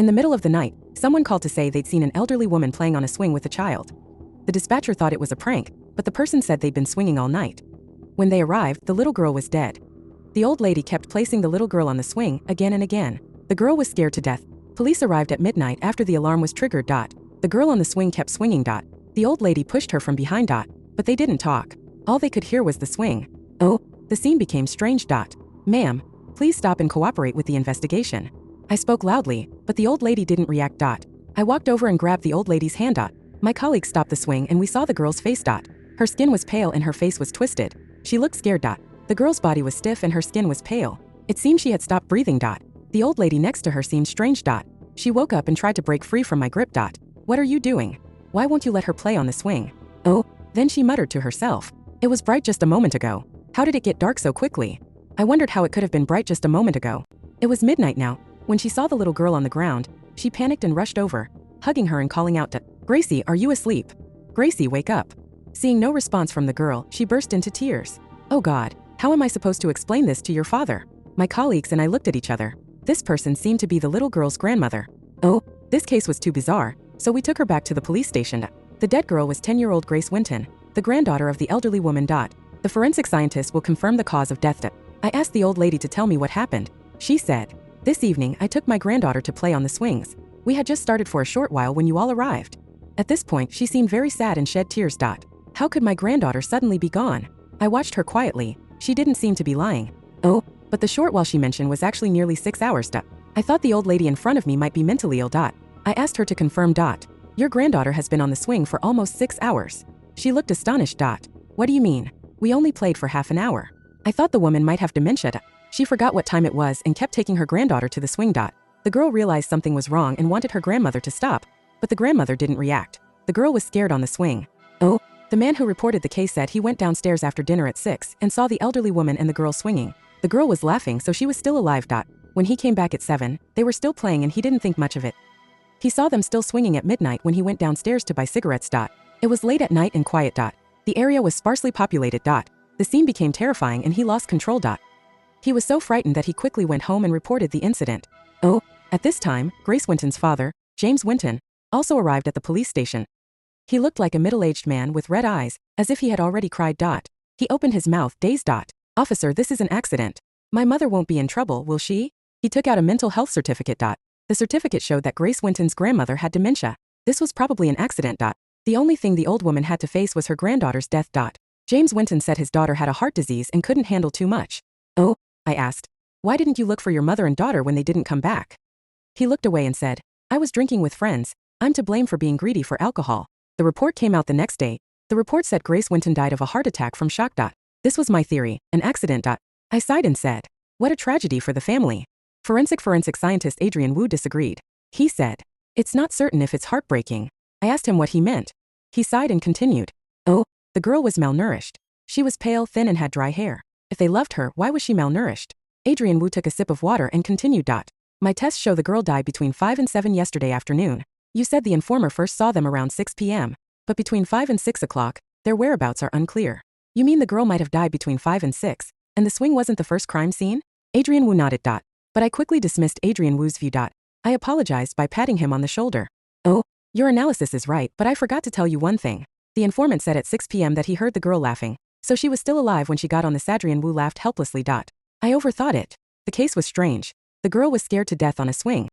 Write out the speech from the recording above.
In the middle of the night, someone called to say they'd seen an elderly woman playing on a swing with a child. The dispatcher thought it was a prank, but the person said they'd been swinging all night. When they arrived, the little girl was dead. The old lady kept placing the little girl on the swing again and again. The girl was scared to death. Police arrived at midnight after the alarm was triggered. The girl on the swing kept swinging. The old lady pushed her from behind. But they didn't talk. All they could hear was the swing. Oh, the scene became strange. Ma'am, please stop and cooperate with the investigation. I spoke loudly, but the old lady didn't react. I walked over and grabbed the old lady's hand. My colleague stopped the swing and we saw the girl's face. Her skin was pale and her face was twisted. She looked scared. The girl's body was stiff and her skin was pale. It seemed she had stopped breathing. The old lady next to her seemed strange. She woke up and tried to break free from my grip. What are you doing? Why won't you let her play on the swing? Oh, then she muttered to herself. It was bright just a moment ago. How did it get dark so quickly? I wondered how it could have been bright just a moment ago. It was midnight now. When she saw the little girl on the ground, she panicked and rushed over, hugging her and calling out to, "Gracie, are you asleep? Gracie, wake up." Seeing no response from the girl, she burst into tears. Oh God, how am I supposed to explain this to your father? My colleagues and I looked at each other. This person seemed to be the little girl's grandmother. Oh, this case was too bizarre, so we took her back to the police station. The dead girl was 10-year-old Grace Winton, the granddaughter of the elderly woman. The forensic scientist will confirm the cause of death. I asked the old lady to tell me what happened. She said, "This evening I took my granddaughter to play on the swings. We had just started for a short while when you all arrived." At this point, she seemed very sad and shed tears. How could my granddaughter suddenly be gone? I watched her quietly. She didn't seem to be lying. Oh, but the short while she mentioned was actually nearly 6 hours. I thought the old lady in front of me might be mentally ill. I asked her to confirm. Your granddaughter has been on the swing for almost 6 hours. She looked astonished. What do you mean? We only played for half an hour. I thought the woman might have dementia. She forgot what time it was and kept taking her granddaughter to the swing. The girl realized something was wrong and wanted her grandmother to stop, but the grandmother didn't react. The girl was scared on the swing. Oh, the man who reported the case said he went downstairs after dinner at 6 and saw the elderly woman and the girl swinging. The girl was laughing, so she was still alive. When he came back at 7, they were still playing and he didn't think much of it. He saw them still swinging at midnight when he went downstairs to buy cigarettes. It was late at night and quiet. The area was sparsely populated. The scene became terrifying and he lost control. He was so frightened that he quickly went home and reported the incident. Oh, at this time, Grace Winton's father, James Winton, also arrived at the police station. He looked like a middle-aged man with red eyes, as if he had already cried. He opened his mouth, dazed. "Officer, this is an accident. My mother won't be in trouble, will she?" He took out a mental health certificate. The certificate showed that Grace Winton's grandmother had dementia. This was probably an accident. The only thing the old woman had to face was her granddaughter's death. James Winton said his daughter had a heart disease and couldn't handle too much. Oh, I asked. Why didn't you look for your mother and daughter when they didn't come back? He looked away and said, "I was drinking with friends. I'm to blame for being greedy for alcohol." The report came out the next day. The report said Grace Winton died of a heart attack from shock. This was my theory, an accident. I sighed and said, "What a tragedy for the family." Forensic scientist Adrian Wu disagreed. He said, "It's not certain if it's heartbreaking." I asked him what he meant. He sighed and continued, "Oh, the girl was malnourished. She was pale, thin and had dry hair. If they loved her, why was she malnourished?" Adrian Wu took a sip of water and continued. "My tests show the girl died between 5 and 7 yesterday afternoon. You said the informer first saw them around 6 p.m., but between 5 and 6 o'clock, their whereabouts are unclear. You mean the girl might have died between 5 and 6, and the swing wasn't the first crime scene?" Adrian Wu nodded. But I quickly dismissed Adrian Wu's view. I apologized by patting him on the shoulder. "Oh, your analysis is right, but I forgot to tell you one thing. The informant said at 6 p.m. that he heard the girl laughing, so she was still alive when she got on the Adrian Wu laughed helplessly. I overthought it. The case was strange. The girl was scared to death on a swing.